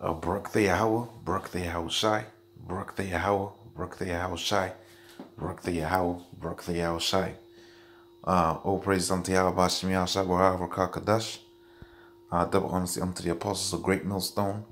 Barak the Yahweh, Barak the Yahweh Shai, Barak the Yahweh, Barak the Yahweh Shai, Barak the Yahweh, Barak the Yahweh Shai. All praise unto Yahweh Bashim Yahshua Barah Kadash. Double honesty unto the apostles of GreatMillStone.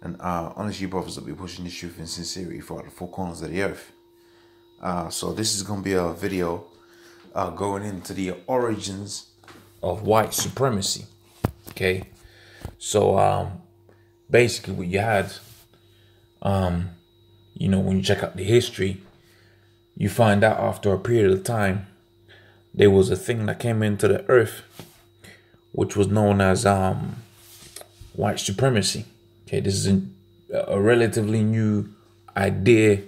And honest you brothers that be pushing the truth in sincerity throughout the four corners of the earth. So this is going to be a video going into the origins of white supremacy. Okay. So basically what you had, you know, when you check out the history, you find out after a period of time, there was a thing that came into the earth, which was known as white supremacy. Okay, this is a relatively new idea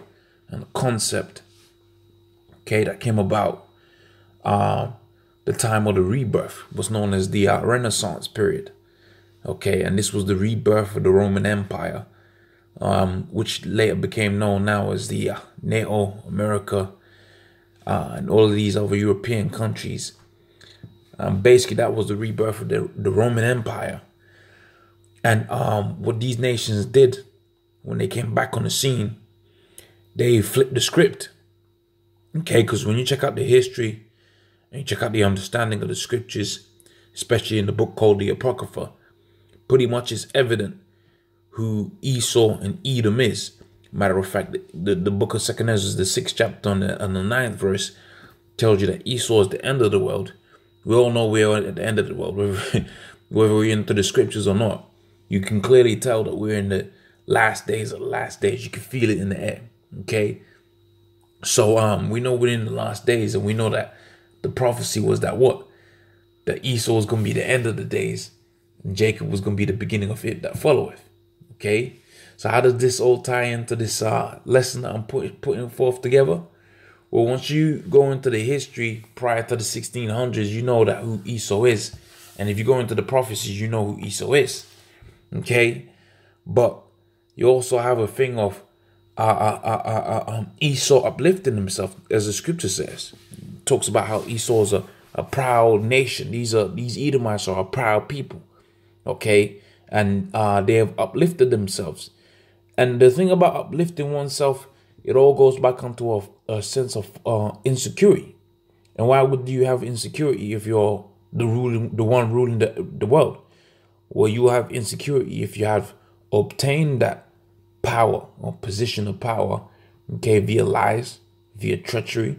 and concept, okay, that came about the time of the rebirth, was known as the Renaissance period. Okay, and this was the rebirth of the Roman Empire, which later became known now as the NATO, America, and all of these other European countries. Basically, that was the rebirth of the Roman Empire. And what these nations did when they came back on the scene, they flipped the script. Okay, because when you check out the history and you check out the understanding of the scriptures, especially in the book called the Apocrypha, pretty much it's evident who Esau and Edom is. Matter of fact, the book of 2nd Ezra, the 6th chapter and the 9th verse, tells you that Esau is the end of the world. We all know we are at the end of the world, whether we're into the scriptures or not. You can clearly tell that we're in the last days of the last days. You can feel it in the air. Okay. So we know we're in the last days, and we know that the prophecy was that what? That Esau was going to be the end of the days, and Jacob was going to be the beginning of it that followeth. Okay. So how does this all tie into this lesson that I'm putting forth together? Well, once you go into the history prior to the 1600s, you know that who Esau is. And if you go into the prophecies, you know who Esau is. Okay. But you also have a thing of Esau uplifting himself, as the scripture says. It talks about how Esau is a proud nation. These Edomites are a proud people. Okay. And they have uplifted themselves. And the thing about uplifting oneself, it all goes back onto a sense of insecurity. And why would you have insecurity if you're the one ruling the world? Well, you have insecurity if you have obtained that power or position of power, okay, via lies, via treachery,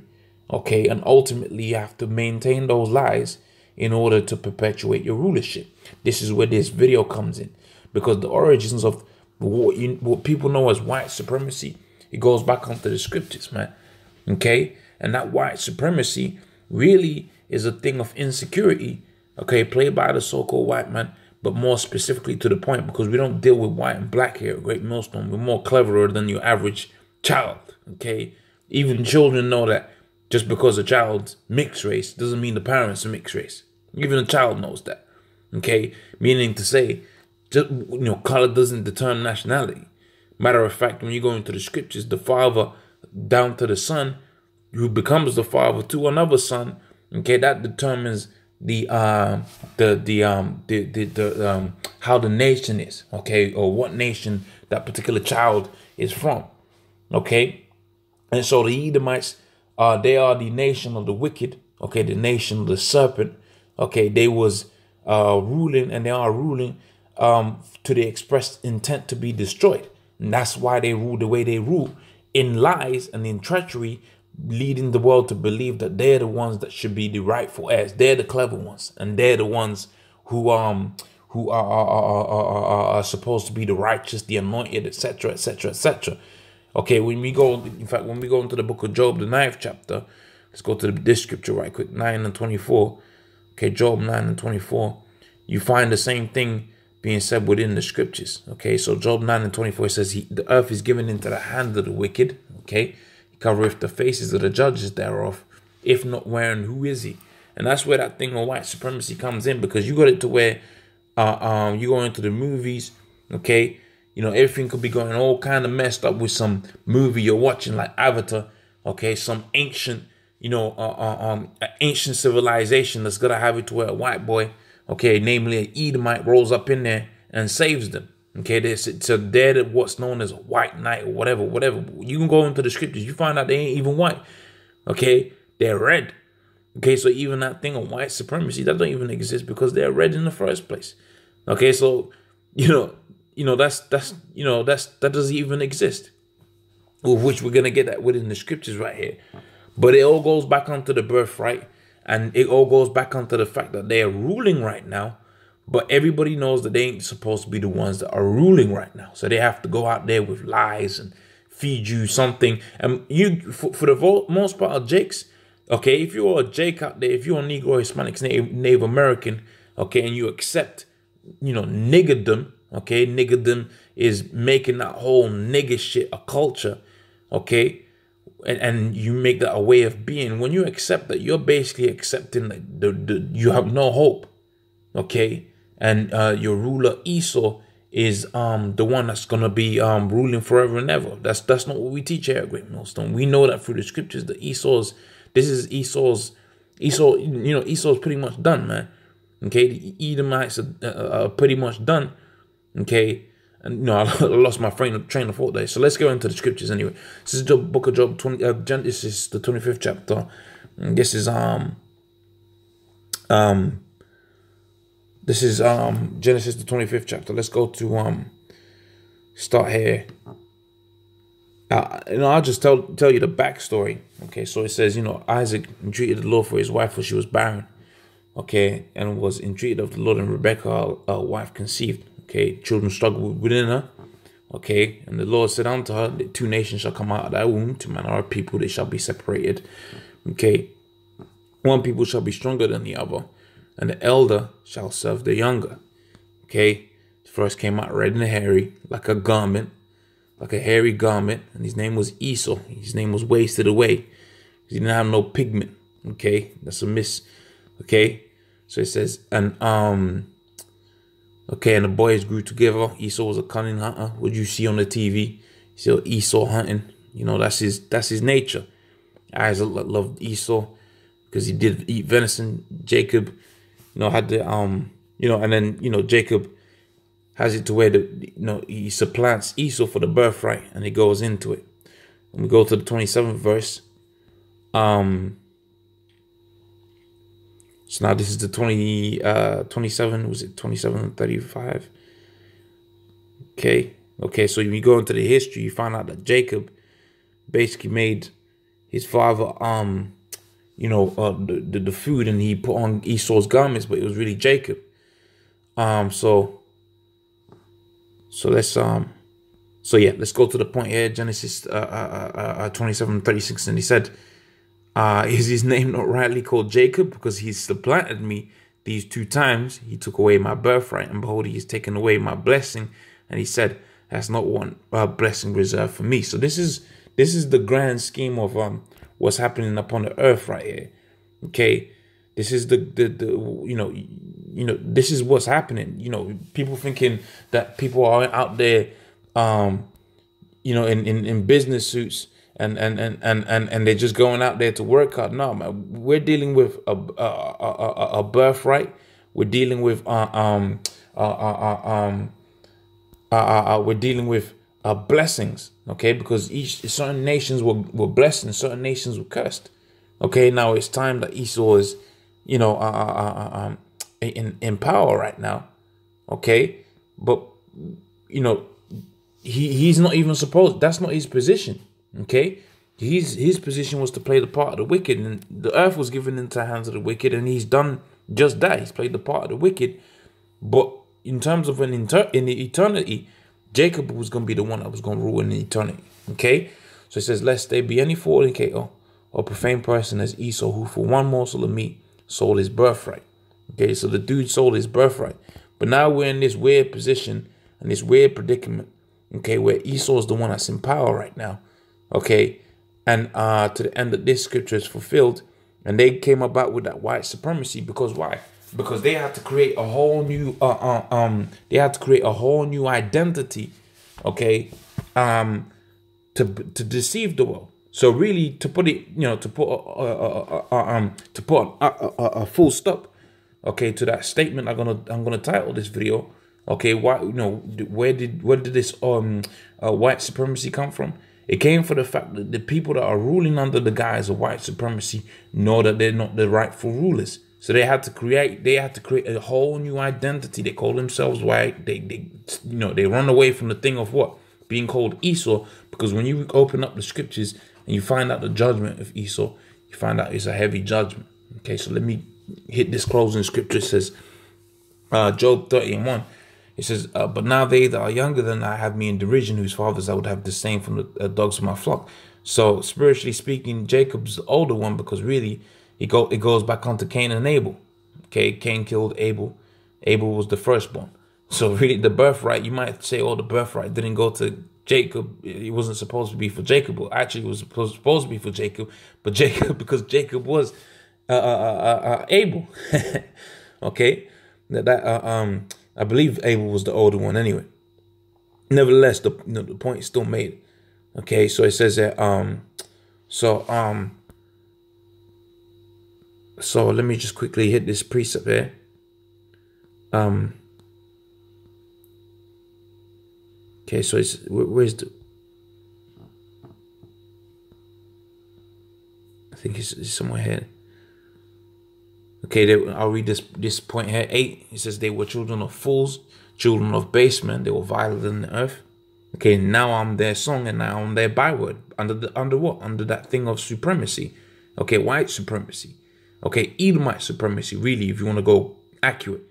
okay, and ultimately you have to maintain those lies in order to perpetuate your rulership. This is where this video comes in, because the origins of what people know as white supremacy, it goes back onto the scriptures, man. Okay, and that white supremacy really is a thing of insecurity, okay, played by the so-called white man, but more specifically to the point, because we don't deal with white and black here at GreatMillStone. We're more cleverer than your average child. Okay, even children know that just because a child's mixed race doesn't mean the parents are mixed race. Even a child knows that. Okay, meaning to say, just, you know, color doesn't determine nationality. Matter of fact, when you go into the scriptures, the father down to the son, who becomes the father to another son, okay, that determines how the nation is, okay, or what nation that particular child is from, okay. And so the Edomites, they are the nation of the wicked, okay, the nation of the serpent, okay. They was ruling, and they are ruling to the expressed intent to be destroyed. And that's why they rule the way they rule, in lies and in treachery, leading the world to believe that they're the ones that should be the rightful heirs. They're the clever ones, and they're the ones who are supposed to be the righteous, the anointed, etc., etc., etc. Okay, when we go into the book of Job, the 9th chapter, let's go to this scripture right quick, 9 and 24. Okay, Job 9 and 24. You find the same thing being said within the scriptures. Okay, so Job 9 and 24 says, the earth is given into the hand of the wicked. Okay, he covereth the faces of the judges thereof. If not, where and who is he? And that's where that thing of white supremacy comes in, because you got it to where you go into the movies. Okay, you know, everything could be going all kind of messed up with some movie you're watching, like Avatar. Okay, some ancient, you know, ancient civilization that's gonna have it to where a white boy, okay, namely an Edomite, rolls up in there and saves them. Okay, so they're what's known as a white knight or whatever. You can go into the scriptures, you find out they ain't even white. Okay, they're red. Okay, so even that thing of white supremacy, that don't even exist because they're red in the first place. Okay, so that doesn't even exist. With which we're gonna get that within the scriptures right here. But it all goes back onto the birthright, and it all goes back onto the fact that they are ruling right now. But everybody knows that they ain't supposed to be the ones that are ruling right now. So they have to go out there with lies and feed you something. And you, for the most part of Jakes, okay, if you're a Jake out there, if you're a Negro, Hispanic, Native American, okay, and you accept, niggerdom, okay, niggerdom is making that whole nigger shit a culture, okay, and you make that a way of being. When you accept that, you're basically accepting that you have no hope, okay, and your ruler Esau is the one that's gonna be ruling forever and ever. That's not what we teach here at GreatMillStone. We know that through the scriptures that Esau's pretty much done, man. Okay, the Edomites are pretty much done. Okay, and I lost my train of thought there. So let's go into the scriptures anyway. This is the book of Job, Genesis, the 25th chapter. And this is Genesis, the 25th chapter. Let's go to start here. I'll just tell you the backstory. Okay, so it says, Isaac entreated the Lord for his wife, for she was barren. Okay, and was entreated of the Lord, and Rebekah, our wife, conceived. Okay, children struggled within her. Okay, and the Lord said unto her, the two nations shall come out of thy womb, two manner of people, they shall be separated. Okay, one people shall be stronger than the other, and the elder shall serve the younger. Okay, the first came out red and hairy, like a garment, like a hairy garment, and his name was Esau. His name was wasted away. He didn't have no pigment. Okay, that's a miss. Okay, so it says, okay, and the boys grew together. Esau was a cunning hunter. What you see on the TV, you see Esau hunting. That's his nature. Isaac loved Esau because he did eat venison. Jacob, had the and then Jacob has it to where he supplants Esau for the birthright, and he goes into it. When we go to the 27th verse, so now this is the 27, was it 27 and 35? Okay, so when you go into the history, you find out that Jacob basically made his father, the food, and he put on Esau's garments, but it was really Jacob. So let's let's go to the point here. Genesis 27:36, and he said, is his name not rightly called Jacob, because he supplanted me these two times? He took away my birthright, and behold, he has taken away my blessing. And he said, that's not one blessing reserved for me. So this is the grand scheme of what's happening upon the earth right here. Okay, this is this is what's happening. People thinking that people are out there, in business suits and they're just going out there to work hard. No, man, we're dealing with a birthright. We're dealing with blessings. Okay, because certain nations were blessed and certain nations were cursed. Okay, now it's time that Esau is, in power right now. Okay, but he's not even supposed. That's not his position. Okay, his position was to play the part of the wicked, and the earth was given into the hands of the wicked, and he's done just that. He's played the part of the wicked. But in terms of in the eternity, Jacob was going to be the one that was going to rule in eternity. Okay, so it says, lest there be any fornicator or profane person as Esau, who for one morsel of meat sold his birthright. Okay, so the dude sold his birthright. But now we're in this weird position and this weird predicament, okay, where Esau is the one that's in power right now. Okay, and to the end that this scripture is fulfilled, and they came about with that white supremacy. Because why? Because they had to create a whole new identity, okay, to deceive the world. So really, to put it, to put a full stop, okay, to that statement, I'm gonna title this video, Okay, why, you know, where did this white supremacy come from? It came from the fact that the people that are ruling under the guise of white supremacy know that they're not the rightful rulers. So they had to create a whole new identity. They call themselves white. They run away from the thing of what? Being called Esau, because when you open up the scriptures and you find out the judgment of Esau, you find out it's a heavy judgment. Okay, so let me hit this closing scripture. It says, Job 30:1. It says, but now they that are younger than I have me in derision, whose fathers I would have disdain from the dogs of my flock. So spiritually speaking, Jacob's the older one, because really it goes back onto Cain and Abel. Okay, Cain killed Abel. Abel was the firstborn. So really the birthright, you might say, oh, the birthright didn't go to Jacob. It wasn't supposed to be for Jacob. Well, actually, it was supposed to be for Jacob. But Jacob, because Jacob was Abel. Okay, I believe Abel was the older one anyway. Nevertheless, the point is still made. Okay, so it says that so let me just quickly hit this precept here. Okay, so it's where's the? I think it's somewhere here. Okay, I'll read this point here. 8. It says they were children of fools, children of base men. They were violent in the earth. Okay, now I'm their song and now I'm their byword. Under what? Under that thing of supremacy. Okay, white supremacy. Okay, Edomite supremacy, really, if you want to go accurate.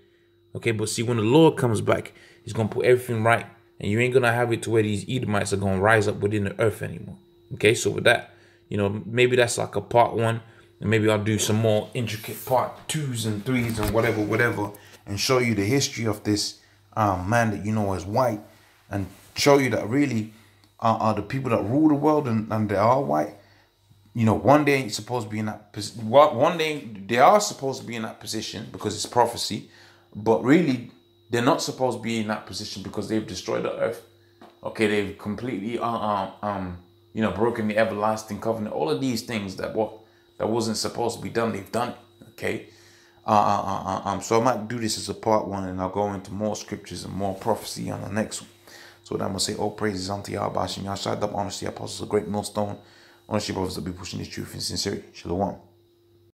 Okay, but see, when the Lord comes back, he's going to put everything right. And you ain't going to have it to where these Edomites are going to rise up within the earth anymore. Okay, so with that, you know, maybe that's like a part 1. And maybe I'll do some more intricate part 2s and 3s and whatever, and show you the history of this man that you know as white, and show you that really are the people that rule the world, and they are white. You know, one day you're supposed to be in that position. One day they are supposed to be in that position because it's prophecy, but really they're not supposed to be in that position because they've destroyed the earth. Okay, they've completely you know, broken the everlasting covenant. All of these things that wasn't supposed to be done, they've done it. Okay. So I might do this as a part 1, and I'll go into more scriptures and more prophecy on the next one. So then I'm gonna say, all praises unto Yahweh, Yahshua, honesty, apostles of Great Millstone, ownership of us that be pushing this truth in sincerity. Shalom.